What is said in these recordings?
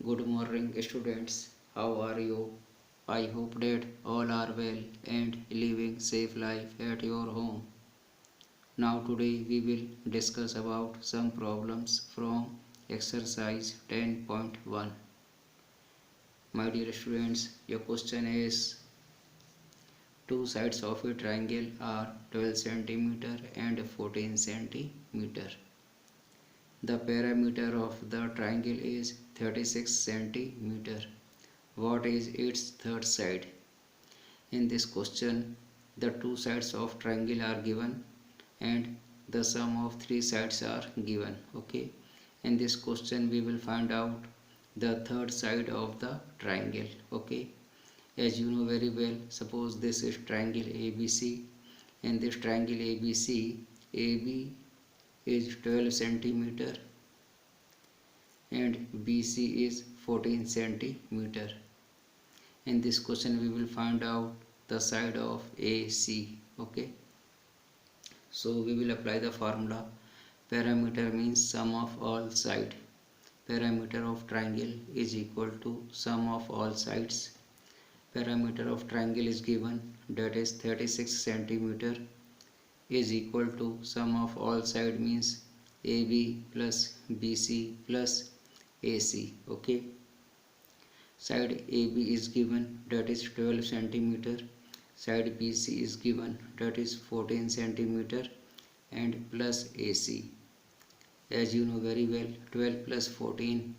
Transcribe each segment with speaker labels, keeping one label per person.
Speaker 1: Good morning, students. How are you? I hope that all are well and living safe life at your home. Now today we will discuss about some problems from exercise 10.1. My dear students, your question is two sides of a triangle are 12 cm and 14 cm. The perimeter of the triangle is 36 cm. What is its third side? In this question, the two sides of triangle are given and the sum of three sides are given. Okay. In this question, we will find out the third side of the triangle. Okay. As you know very well, suppose this is triangle ABC. In this triangle ABC, AB is 12 centimeter and BC is 14 centimeter. In this question we will find out the side of AC. Okay, so we will apply the formula. Perimeter means sum of all side. Perimeter of triangle is equal to sum of all sides. Perimeter of triangle is given, that is 36 centimeter, is equal to sum of all side means AB plus BC plus AC. Okay, side AB is given, that is 12 centimeter. Side BC is given, that is 14 centimeter, and plus AC. As you know very well, 12 plus 14,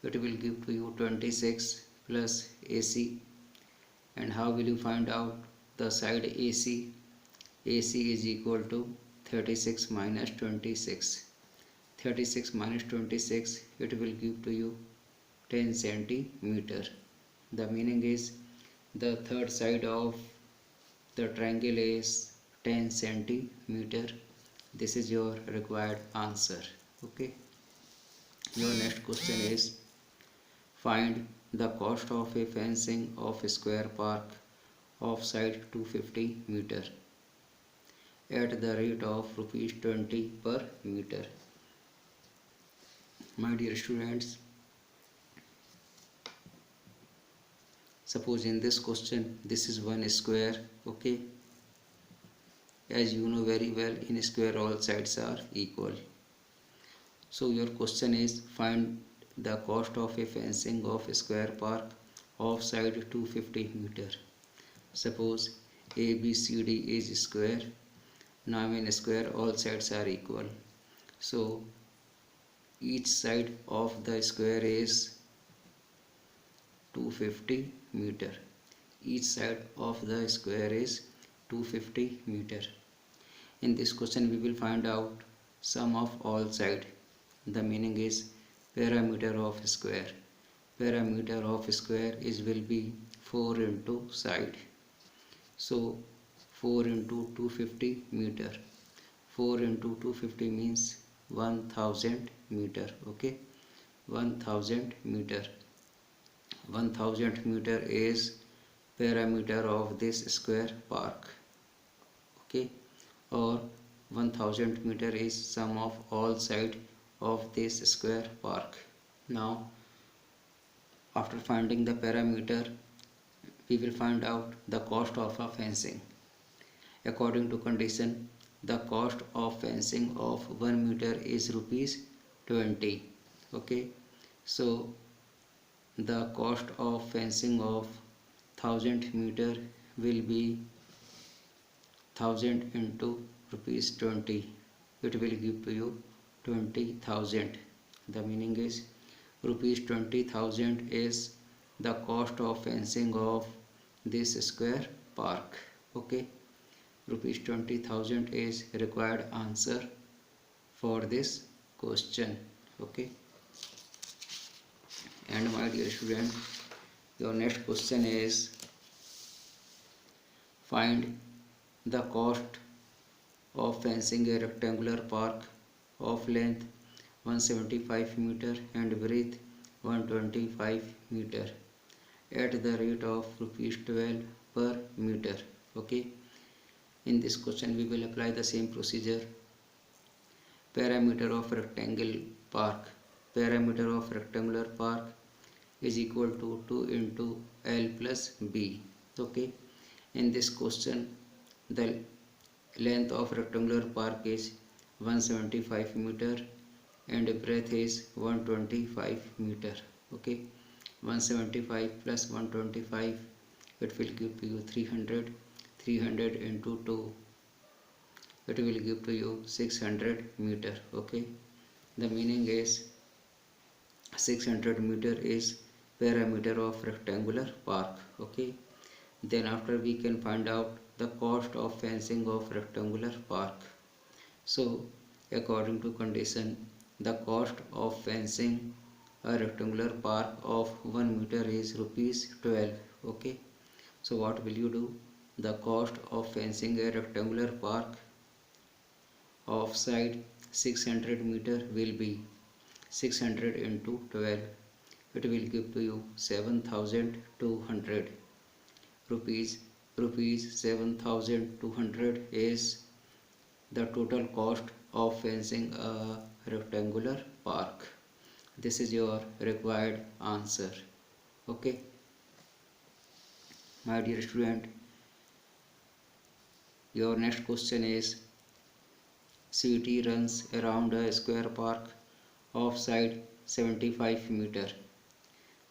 Speaker 1: it will give to you 26 plus AC. And how will you find out the side AC? AC is equal to 36 minus 26. 36 minus 26, it will give to you 10 centimeter. The meaning is the third side of the triangle is 10 centimeter. This is your required answer. Okay. Your next question is find the cost of a fencing of a square park of side 250 meter at the rate of rupees 20 per meter. My dear students, suppose in this question this is one square. Okay, as you know very well, in square all sides are equal. So your question is find the cost of a fencing of a square park of side 250 meter. Suppose ABCD is square. Now in square all sides are equal, so each side of the square is 250 meter. Each side of the square is 250 meter. In this question we will find out sum of all side. The meaning is perimeter of square. Perimeter of square is will be 4 into side. So 4 into 250 meter. 4 into 250 means 1000 meter. Okay, 1000 meter. 1000 meter is perimeter of this square park. Okay, or 1000 meter is sum of all side of this square park. Now after finding the perimeter, we will find out the cost of a fencing. According to condition, the cost of fencing of 1 meter is rupees 20. Okay, so the cost of fencing of 1000 meter will be 1000 into rupees 20. It will give to you 20,000. The meaning is rupees 20,000 is the cost of fencing of this square park. Okay, rupees 20,000 is required answer for this question. Okay, and my dear student, your next question is find the cost of fencing a rectangular park of length 175 meter and breadth 125 meter at the rate of rupees 12 per meter. Okay, in this question we will apply the same procedure. Perimeter of rectangle park. Perimeter of rectangular park is equal to 2 into L plus B. Okay, in this question the length of rectangular park is 175 meter and breadth is 125 meter. Okay, 175 plus 125, it will give to you 300. 300 into 2, it will give to you 600 meter. Okay, the meaning is 600 meter is parameter of rectangular park. Okay, then after we can find out the cost of fencing of rectangular park. So according to condition, the cost of fencing a rectangular park of 1 meter is rupees 12. Okay, so what will you do? The cost of fencing a rectangular park of side 600 meter will be 600 into 12. It will give to you 7,200 rupees. Rupees 7,200 is the total cost of fencing a rectangular park. This is your required answer. Okay, my dear student, your next question is CT runs around a square park of side 75 meter.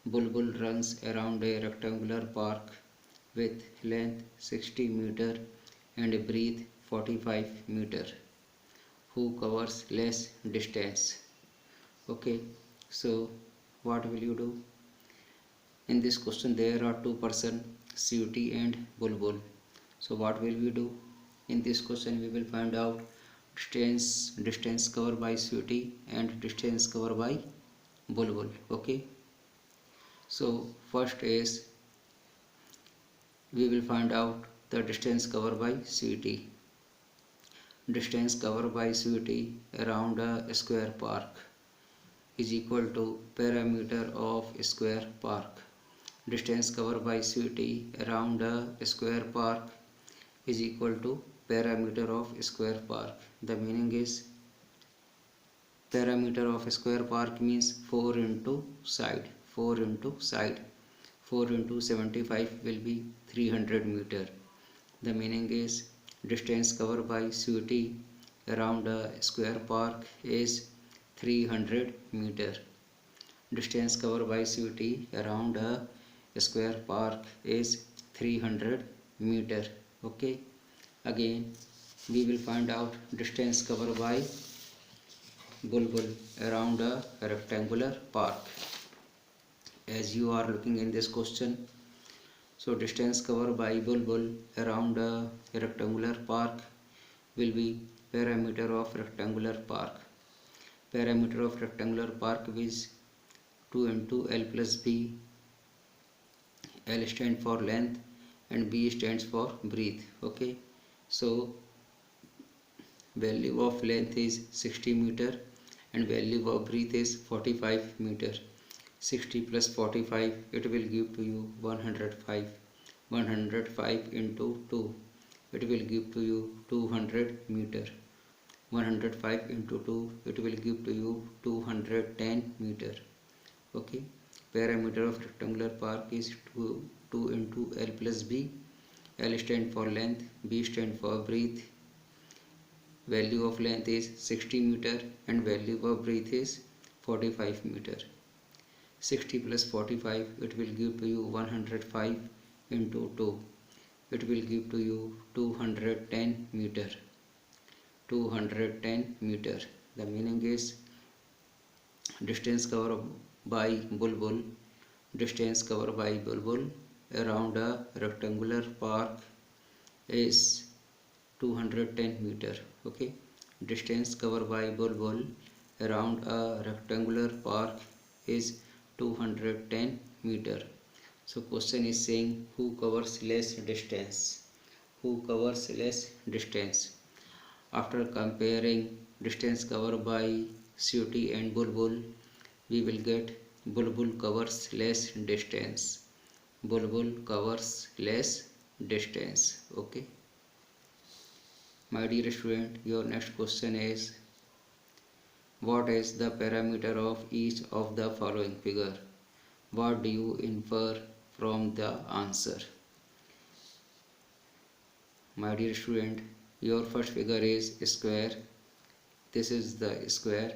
Speaker 1: Bulbul runs around a rectangular park with length 60 meter and breadth 45 meter. Who covers less distance? Okay, so what will you do? In this question there are two persons, CT and Bulbul. So what will we do? In this question we will find out distance covered by CT and distance covered by Bulbul. Okay, so first is we will find out the distance covered by CT. Distance covered by CT around a square park is equal to perimeter of square park. Distance covered by CT around a square park is equal to perimeter of square park. The meaning is perimeter of square park means 4 into side. 4 into side. 4 into 75 will be 300 meter. The meaning is distance covered by CT around a square park is 300 meter. Distance covered by CT around a square park is 300 meter. Okay, again we will find out distance covered by Bulbul around a rectangular park. As you are looking in this question, so distance covered by Bulbul around a rectangular park will be perimeter of rectangular park. Perimeter of rectangular park is 2 into L plus B. L stands for length and B stands for breadth. Okay, so value of length is 60 meter and value of breadth is 45 meter. 60 plus 45, it will give to you 105. 105 into 2, it will give to you 200 meter. 105 into 2, it will give to you 210 meter. Okay, perimeter of rectangular park is 2 into L plus B. L stand for length, B stand for breadth. Value of length is 60 meter and value of breadth is 45 meter. 60 plus 45, it will give to you 105 into 2. It will give to you 210 meter. 210 meter. The meaning is distance covered by Bulbul. Distance covered by Bulbul around a rectangular park is 210 meter. Okay, distance covered by Bulbul around a rectangular park is 210 meter. So question is saying who covers less distance? Who covers less distance? After comparing distance covered by CT and Bulbul, we will get Bulbul covers less distance. Bulbul covers less distance. Okay, my dear student, your next question is what is the parameter of each of the following figure? What do you infer from the answer? My dear student, your first figure is square. This is the square.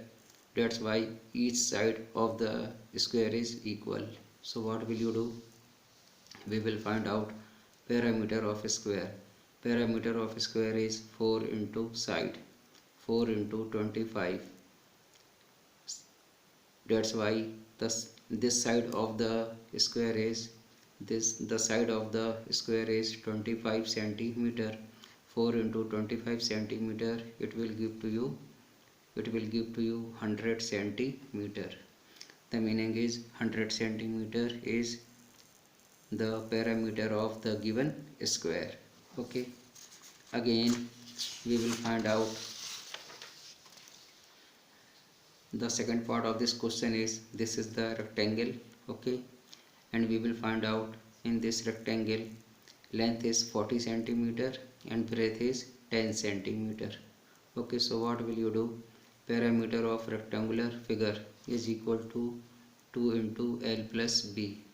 Speaker 1: That's why each side of the square is equal. So what will you do? We will find out parameter of square. Parameter of square is 4 into side. 4 into 25. That's why this side of the square is the side of the square is 25 centimeter. 4 into 25 centimeter, it will give to you 100 centimeter. The meaning is 100 centimeter is the parameter of the given square. Okay, again we will find out the second part of this question. Is this is the rectangle. Okay, and we will find out in this rectangle length is 40 centimeter and breadth is 10 centimeter. Okay, so what will you do? Parameter of rectangular figure is equal to 2 into L plus B.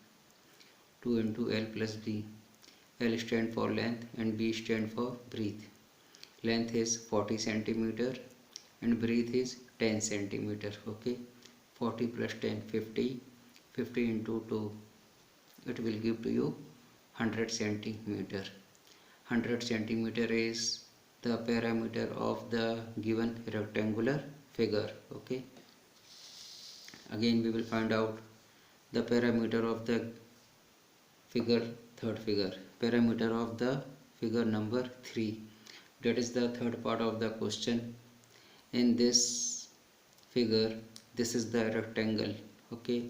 Speaker 1: 2 into L plus B. L stand for length and B stand for breadth. Length is 40 centimeter and breadth is 10 centimeter. Okay, 40 plus 10, 50. 50 into 2, it will give to you 100 centimeter. 100 centimeter is the parameter of the given rectangular figure. Okay, again we will find out the parameter of the figure, third figure, parameter of the figure number 3. That is the third part of the question. In this figure, this is the rectangle. Okay,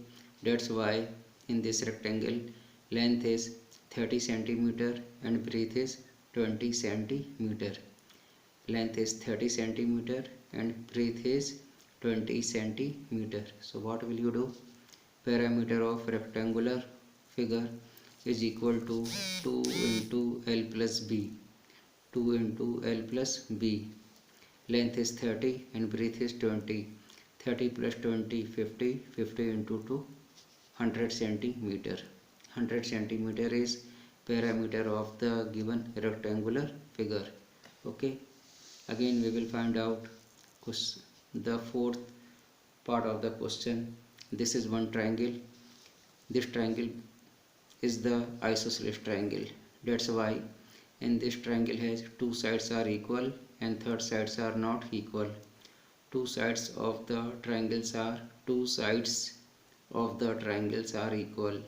Speaker 1: that's why in this rectangle length is 30 centimeter and breadth is 20 centimeter. Length is 30 centimeter and breadth is 20 centimeter. So what will you do? Parameter of rectangular figure is equal to 2 into L plus B. 2 into L plus B. Length is 30 and breadth is 20. 30 plus 20, 50. 50 into 2, 100 centimeter. 100 centimeter is parameter of the given rectangular figure. Okay, again we will find out the fourth part of the question. This is one triangle. This triangle is the isosceles triangle. That's why in this triangle has two sides are equal and third sides are not equal. Two sides of the triangles are equal.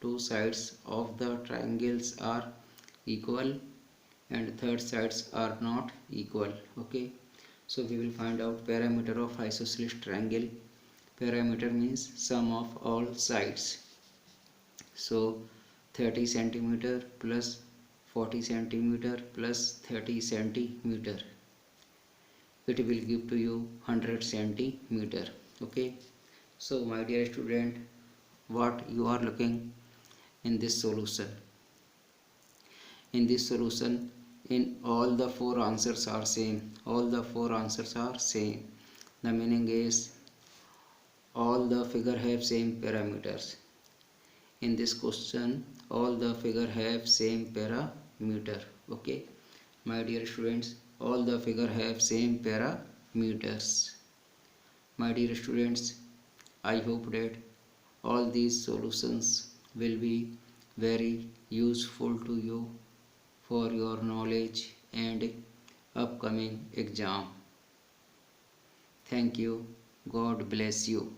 Speaker 1: Two sides of the triangles are equal and third sides are not equal. Okay, so we will find out parameter of isosceles triangle. Parameter means sum of all sides. So 30 centimeter plus 40 centimeter plus 30 centimeter, it will give to you 100 centimeter. Okay, so my dear student, what you are looking in this solution? In this solution, in all the four answers are same. All the four answers are same. The meaning is all the figure have same parameters. In this question, all the figure have same parameter. Okay, my dear students, all the figure have same parameters. My dear students, I hope that all these solutions will be very useful to you for your knowledge and upcoming exam. Thank you. God bless you.